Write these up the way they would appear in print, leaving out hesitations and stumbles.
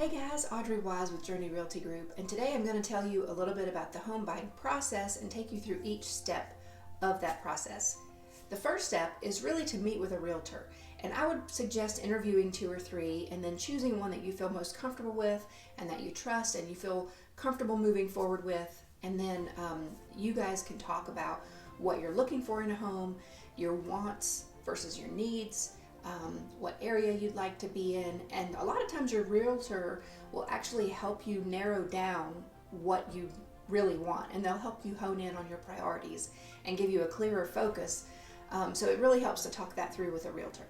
Hey guys, Audrey Wise with Journey Realty Group, and today I'm going to tell you a little bit about the home buying process and take you through each step of that process. The first step is really to meet with a realtor, and I would suggest interviewing 2 or 3 and then choosing one that you feel most comfortable with and that you trust and you feel comfortable moving forward with, and then you guys can talk about what you're looking for in a home, your wants versus your needs, what area you'd like to be in, and a lot of times your realtor will actually help you narrow down what you really want, and they'll help you hone in on your priorities and give you a clearer focus. So it really helps to talk that through with a realtor.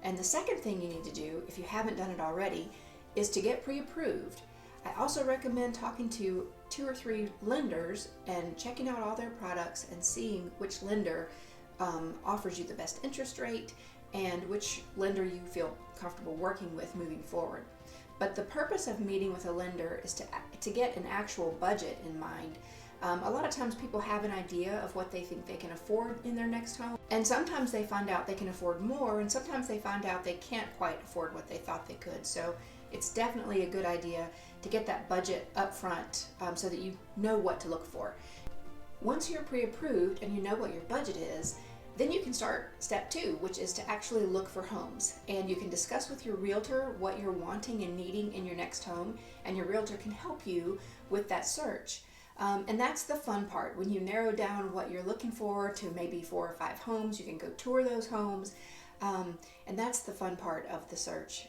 And the second thing you need to do, if you haven't done it already, is to get pre-approved. I also recommend talking to 2 or 3 lenders and checking out all their products and seeing which lender offers you the best interest rate and which lender you feel comfortable working with moving forward. But the purpose of meeting with a lender is to get an actual budget in mind. A lot of times people have an idea of what they think they can afford in their next home, and sometimes they find out they can afford more, and sometimes they find out they can't quite afford what they thought they could. So it's definitely a good idea to get that budget up front so that you know what to look for. Once you're pre-approved and you know what your budget is, then you can start step 2, which is to actually look for homes. And you can discuss with your realtor what you're wanting and needing in your next home, and your realtor can help you with that search. And that's the fun part. When you narrow down what you're looking for to maybe 4 or 5 homes, you can go tour those homes. And that's the fun part of the search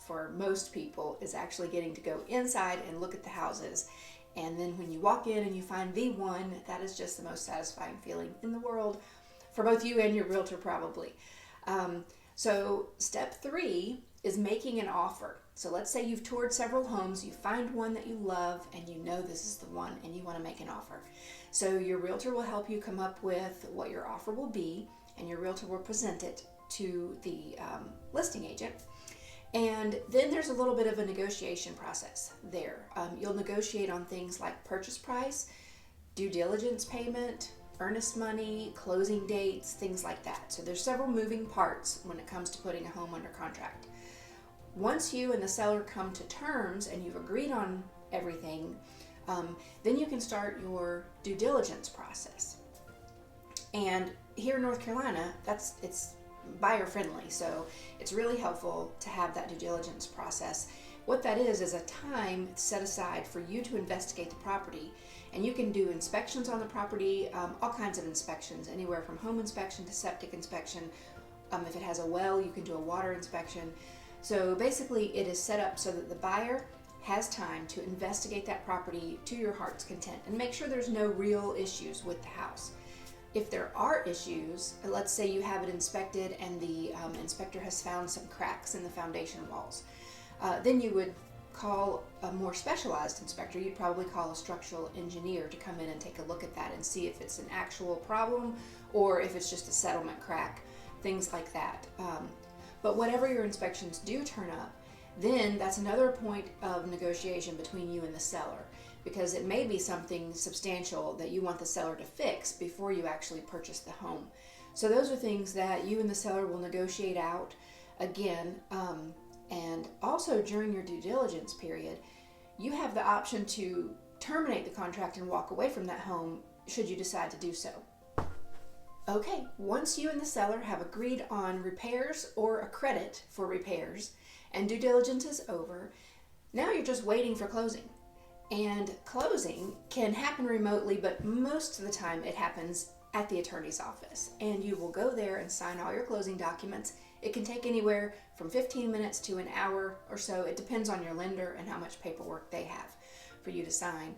for most people, is actually getting to go inside and look at the houses. And then when you walk in and you find the one, that is just the most satisfying feeling in the world, for both you and your realtor probably. So step 3 is making an offer. So let's say you've toured several homes, you find one that you love, and you know this is the one, and you want to make an offer. So your realtor will help you come up with what your offer will be, and your realtor will present it to the listing agent. And then there's a little bit of a negotiation process there. You'll negotiate on things like purchase price, due diligence payment, earnest money, closing dates, things like that. So there's several moving parts when it comes to putting a home under contract. Once you and the seller come to terms and you've agreed on everything, then you can start your due diligence process. And here in North Carolina, it's buyer friendly, so it's really helpful to have that due diligence process. What that is a time set aside for you to investigate the property, and you can do inspections on the property, all kinds of inspections, anywhere from home inspection to septic inspection. If it has a well, you can do a water inspection. So basically it is set up so that the buyer has time to investigate that property to your heart's content and make sure there's no real issues with the house. If there are issues, let's say you have it inspected and the inspector has found some cracks in the foundation walls, then you would call a more specialized inspector. You'd probably call a structural engineer to come in and take a look at that and see if it's an actual problem or if it's just a settlement crack, things like that. But whatever your inspections do turn up, then that's another point of negotiation between you and the seller, because it may be something substantial that you want the seller to fix before you actually purchase the home. So those are things that you and the seller will negotiate out again. And also during your due diligence period, you have the option to terminate the contract and walk away from that home should you decide to do so. Okay, once you and the seller have agreed on repairs or a credit for repairs and due diligence is over, now you're just waiting for closing. And closing can happen remotely, but most of the time it happens at the attorney's office. And you will go there and sign all your closing documents. It can take anywhere from 15 minutes to an hour or so. It depends on your lender and how much paperwork they have for you to sign.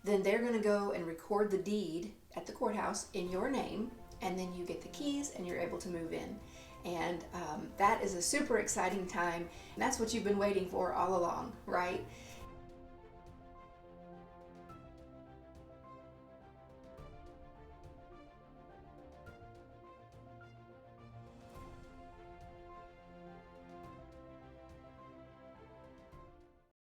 Then they're going to go and record the deed at the courthouse in your name, and then you get the keys and you're able to move in. And that is a super exciting time. And that's what you've been waiting for all along, right?